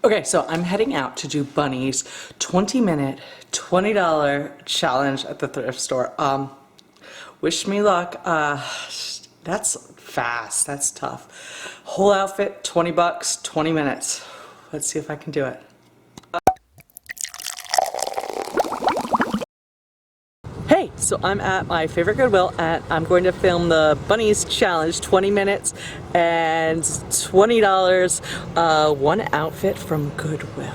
Okay, so I'm heading out to do Bunny's 20-minute, $20 challenge at the thrift store. Wish me luck. That's fast. That's tough. Whole outfit, 20 bucks, 20 minutes. Let's see if I can do it. Hey, so I'm at my favorite Goodwill and I'm going to film the Bunny's challenge, 20 minutes and $20, one outfit from Goodwill.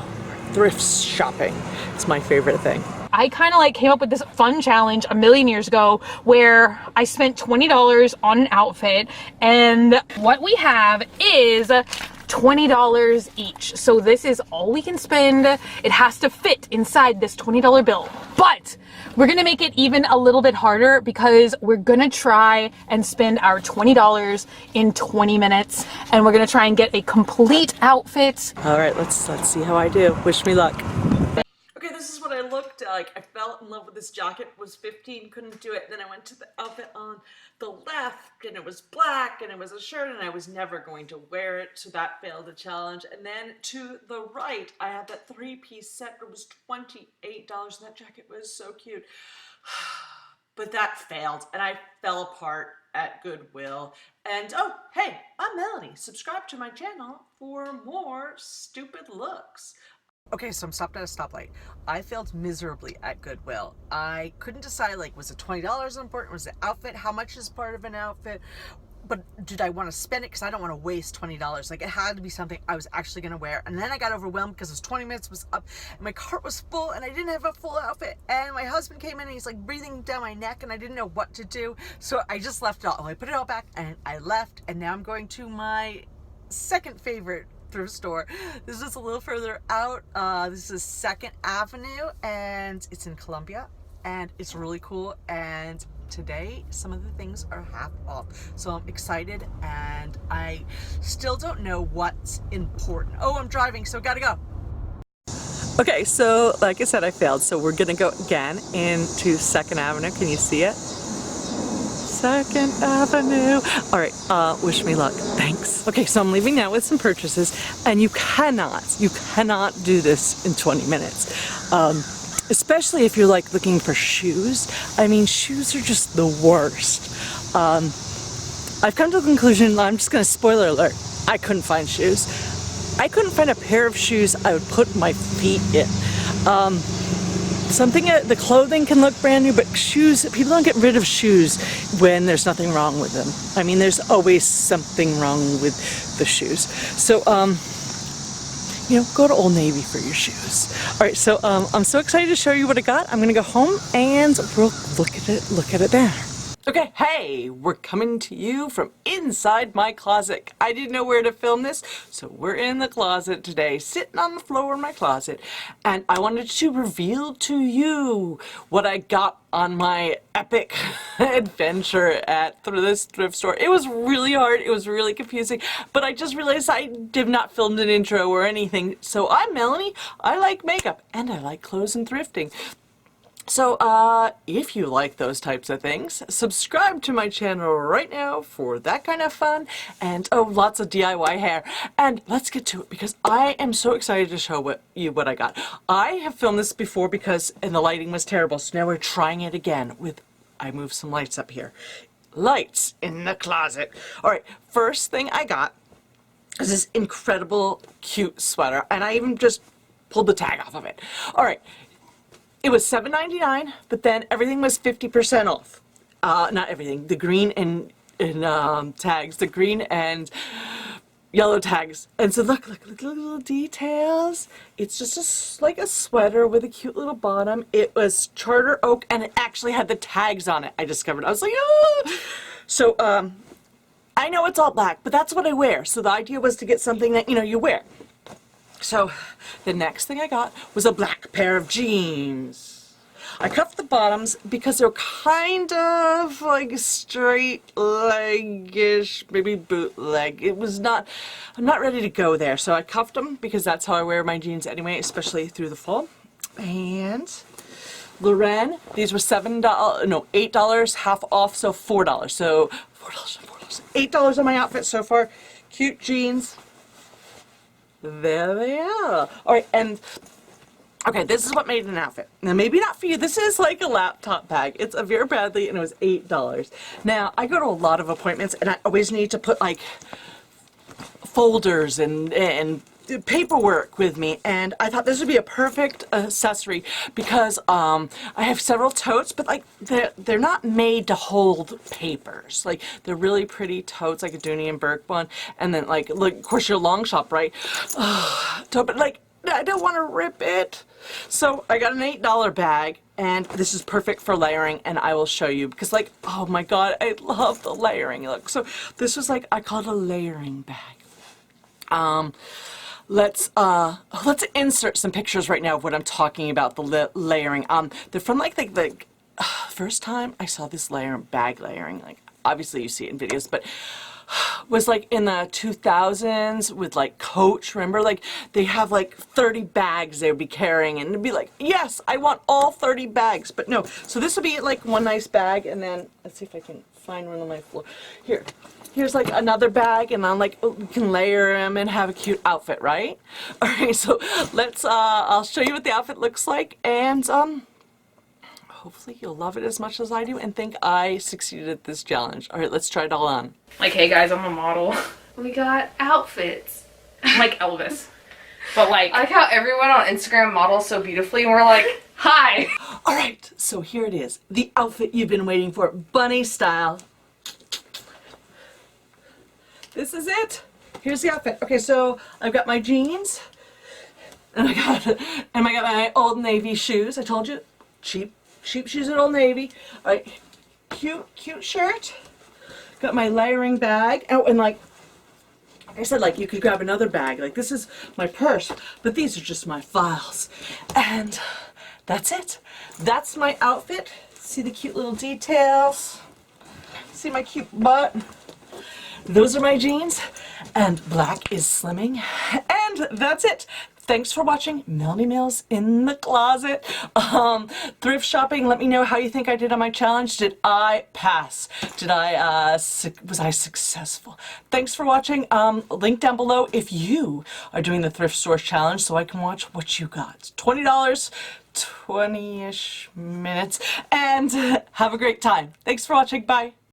Thrift shopping. It's my favorite thing. I kind of like came up with this fun challenge a million years ago where I spent $20 on an outfit, and what we have is $20 each. So this is all we can spend. It has to fit inside this $20 bill. But we're gonna make it even a little bit harder because we're gonna try and spend our $20 in 20 minutes, and we're gonna try and get a complete outfit. All right, let's see how I do. Wish me luck. Okay, this is what I looked like. I fell in love with this jacket, was 15, couldn't do it. Then I went to the outfit on the left and it was black and it was a shirt and I was never going to wear it, so that failed the challenge. And then to the right, I had that three-piece set. It was $28 and that jacket was so cute. But that failed and I fell apart at Goodwill. And oh, hey, I'm Melanie. Subscribe to my channel for more stupid looks. Okay, so I'm stopped at a stoplight. I failed miserably at Goodwill. I couldn't decide, like, was it $20 important? Was the outfit? How much is part of an outfit? But did I want to spend it? Because I don't want to waste $20. Like, it had to be something I was actually going to wear. And then I got overwhelmed because it was 20 minutes was up and my cart was full and I didn't have a full outfit. And my husband came in and he's like breathing down my neck and I didn't know what to do. So I just left it all. I put it all back and I left. And now I'm going to my second favorite thrift store. This is a little further out. This is 2nd Avenue and it's in Columbia and it's really cool, and today some of the things are half off, so I'm excited and I still don't know what's important. Oh, I'm driving, so gotta go. Okay, so like I said, I failed, so we're gonna go again into 2nd Avenue. Can you see it? 2nd Avenue. All right, wish me luck. Thanks. Okay, so I'm leaving now with some purchases, and you cannot do this in 20 minutes. Especially if you're like looking for shoes. I mean, shoes are just the worst. I've come to the conclusion, I'm just gonna spoiler alert, I couldn't find shoes. I couldn't find a pair of shoes I would put my feet in. The clothing can look brand new, but shoes, people don't get rid of shoes when there's nothing wrong with them. I mean, there's always something wrong with the shoes. So, you know, go to Old Navy for your shoes. All right, so I'm so excited to show you what I got. I'm gonna go home and we'll look at it there. Okay, hey, we're coming to you from inside my closet. I didn't know where to film this, so we're in the closet today, sitting on the floor in my closet, and I wanted to reveal to you what I got on my epic adventure at this thrift store. It was really hard, it was really confusing, but I just realized I did not film an intro or anything. So I'm Melanie, I like makeup, and I like clothes and thrifting. So, if you like those types of things, subscribe to my channel right now for that kind of fun, and oh, lots of DIY hair. And let's get to it because I am so excited to show you what I got. I have filmed this before and the lighting was terrible, so now we're trying it again with, I moved some lights up here. Lights in the closet. Alright, first thing I got is this incredible cute sweater, and I even just pulled the tag off of it. Alright. It was $7.99, but then everything was 50% off. Not everything. The green and tags. The green and yellow tags. And so look little details. It's just like a sweater with a cute little bottom. It was Charter Oak, and it actually had the tags on it. I discovered. I was like, oh! So I know it's all black, but that's what I wear. So the idea was to get something that, you know, you wear. So the next thing I got was a black pair of jeans. I cuffed the bottoms because they're kind of like straight leg-ish, maybe bootleg. It was not, I'm not ready to go there. So I cuffed them because that's how I wear my jeans anyway, especially through the fall. And Loren, these were $8, half off, so $4. So $4. $8 on my outfit so far. Cute jeans. there they are. All right, and okay, this is what made an outfit. Now, maybe not for you. This is like a laptop bag. It's a Vera Bradley, and it was $8. Now, I go to a lot of appointments, and I always need to put like folders and paperwork with me, and I thought this would be a perfect accessory because I have several totes, but like they're not made to hold papers. Like they're really pretty totes, like a Dooney and Burke one, and then like look, of course your long shop, right? Tote, but like I don't want to rip it, so I got an $8 bag. And this is perfect for layering, and I will show you because, like, oh my God, I love the layering look. So this was like, I call it a layering bag. Let's insert some pictures right now of what I'm talking about, the layering. They're from like the first time I saw this bag layering, like obviously you see it in videos, but was like in the 2000s with like Coach. Remember, like they have like 30 bags they would be carrying, and it'd be like, yes, I want all 30 bags. But no, so this would be like one nice bag, and then let's see if I can find one on my floor. Here's like another bag, and I'm like, oh, you can layer them and have a cute outfit, right? All right, so let's I'll show you what the outfit looks like, and hopefully you'll love it as much as I do and think I succeeded at this challenge. All right, let's try it all on. Like, hey guys, I'm a model. We got outfits. Like Elvis. But like, I like how everyone on Instagram models so beautifully, and we're like, hi. All right, so here it is. The outfit you've been waiting for, bunny style. This is it. Here's the outfit. Okay, so I've got my jeans, and I got my Old Navy shoes. I told you, cheap shoes at Old Navy. All right, cute shirt. Got my layering bag. Oh, and like I said, like you could grab another bag. Like this is my purse, but these are just my files. And that's it. That's my outfit. See the cute little details? See my cute butt? Those are my jeans, and black is slimming, and that's it. Thanks for watching Melanie Mills in the Closet. Thrift shopping, let me know how you think I did on my challenge. Did I pass? Was I successful? Thanks for watching. Link down below if you are doing the thrift store challenge so I can watch what you got. $20, 20-ish minutes, and have a great time. Thanks for watching. Bye.